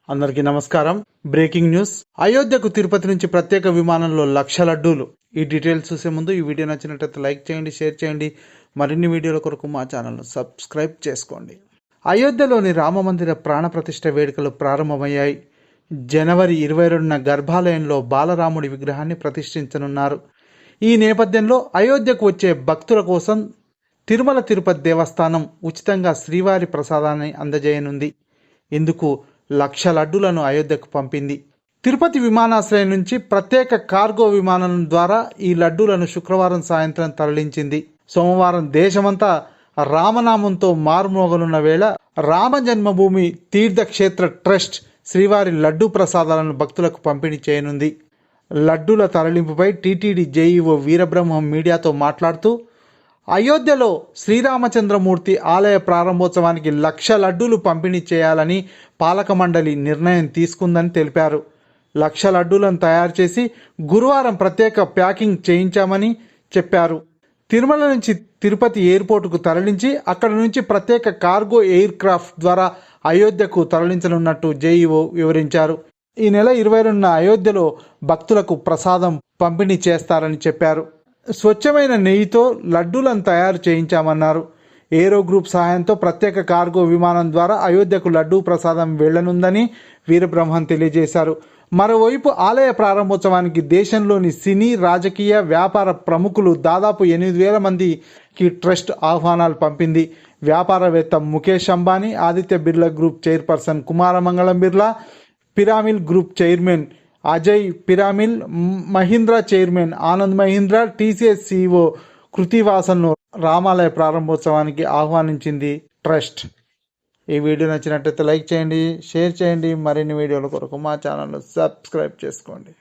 అందరికీ నమస్కారం. Breaking news. అయోధ్యకు తిరుపతి నుంచి ప్రత్యేక విమానంలో 1,00,000 లడ్డూలు. ఈ డీటెయిల్స్ చూసే ముందు ఈ వీడియో నచ్చినట్లయితే లైక్ చేయండి, షేర్ చేయండి. మరిన్ని వీడియోల కొరకు మా ఛానల్ను సబ్స్క్రైబ్ చేసుకోండి. అయోధ్యలోని రామమందిర ప్రాణప్రతిష్ఠ వేడుకలు ప్రారంభమయ్యాయి. జనవరి 22న గర్భాలయంలో బాలరాముడి విగ్రహాన్ని ప్రతిష్ఠించనున్నారు. ఈ నేపథ్యంలో అయోధ్యకు వచ్చే భక్తుల కోసం తిరుమల తిరుపతి దేవస్థానం ఉచితంగా శ్రీవారి ప్రసాదాన్ని అందజేయనుంది. ఇందుకు 1,00,000 లడ్డూలను అయోధ్యకు పంపింది. తిరుపతి విమానాశ్రయం నుంచి ప్రత్యేక కార్గో విమానం ద్వారా ఈ లడ్డూలను శుక్రవారం సాయంత్రం తరలించింది. సోమవారం దేశమంతా రామనామంతో మారుమోగనున్న వేళ రామ జన్మభూమి తీర్థక్షేత్ర ట్రస్ట్ శ్రీవారి లడ్డూ ప్రసాదాలను భక్తులకు పంపిణీ చేయనుంది. లడ్డూల తరలింపుపై టీటీడీ జేఈఓ వీరబ్రహ్మం మీడియాతో మాట్లాడుతూ, అయోధ్యలో శ్రీరామచంద్రమూర్తి ఆలయ ప్రారంభోత్సవానికి 1,00,000 లడ్డూలు పంపిణీ చేయాలని పాలక మండలి నిర్ణయం తీసుకుందని తెలిపారు. 1,00,000 లడ్డూలను తయారు చేసి గురువారం ప్రత్యేక ప్యాకింగ్ చేయించామని చెప్పారు. తిరుమల నుంచి తిరుపతి ఎయిర్పోర్టుకు తరలించి అక్కడి నుంచి ప్రత్యేక కార్గో ఎయిర్ క్రాఫ్ట్ ద్వారా అయోధ్యకు తరలించనున్నట్టు జేఈఓ వివరించారు. ఈ నెల 22న అయోధ్యలో భక్తులకు ప్రసాదం పంపిణీ చేస్తారని చెప్పారు. స్వచ్ఛమైన నెయ్యితో లడ్డూలను తయారు చేయించామన్నారు. ఏరో గ్రూప్ సహాయంతో ప్రత్యేక కార్గో విమానం ద్వారా అయోధ్యకు లడ్డూ ప్రసాదం వెళ్లనుందని వీరబ్రహ్మం తెలియజేశారు. మరోవైపు ఆలయ ప్రారంభోత్సవానికి దేశంలోని సినీ, రాజకీయ, వ్యాపార ప్రముఖులు దాదాపు 8,000 మందికి ట్రస్ట్ ఆహ్వానాలు పంపింది. వ్యాపారవేత్త Mukesh Ambani, Aditya Birla group chairperson Kumaramangalam Birla, Piramal group chairman Ajay Piramal, Mahindra chairman Anand Mahindra, TCS CEO కృతివాసన్ను రామాలయ ప్రారంభోత్సవానికి ఆహ్వానించింది ట్రస్ట్. ఈ వీడియో నచ్చినట్లయితే లైక్ చేయండి, షేర్ చేయండి. మరిన్ని వీడియోల కొరకు మా ఛానల్ను సబ్స్క్రైబ్ చేసుకోండి.